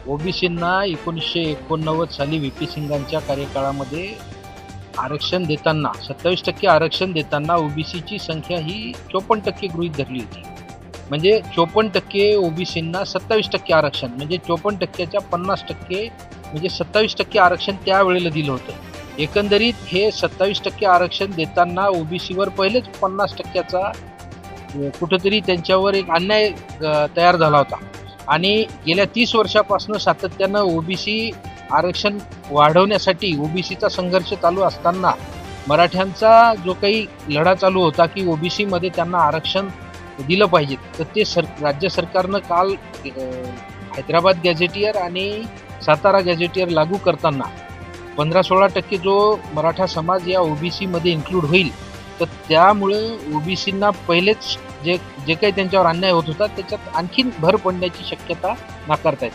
ओबीसींना 1989 साली V P सिंगांच्या कार्यकाळामध्ये आरक्षण देताना 27% आरक्षण देताना ओबीसीची संख्या ही 54% गृहीत धरली होती. म्हणजे 54% ओबीसींना 27% आरक्षण म्हणजे 54%च्या 50% म्हणजे 27% आरक्षण त्यावेळेला दिलं होतं. एकंदरीत हे 27% आरक्षण देताना ओबीसीवर पहिलेच 50%चा कुठेतरी त्यांच्यावर एक अन्याय तयार झाला होता. आणि गेल्या 30 वर्षापासून सातत्यानं ओबीसी आरक्षण वाढवण्यासाठी ओबीसीचा संघर्ष चालू असताना मराठ्यांचा जो काही लढा चालू होता की ओबीसीमध्ये त्यांना आरक्षण दिलं पाहिजे, तर ते राज्य सरकारनं काल हैदराबाद गॅझेटियर आणि सातारा गॅझेटियर लागू करताना 15-16% जो मराठा समाज या ओबीसीमध्ये इन्क्लूड होईल, तर त्यामुळं ओबीसींना पहिलेच जे काही त्यांच्यावर अन्याय होत होता त्याच्यात आणखीन भर पडण्याची शक्यता नाकारतायत.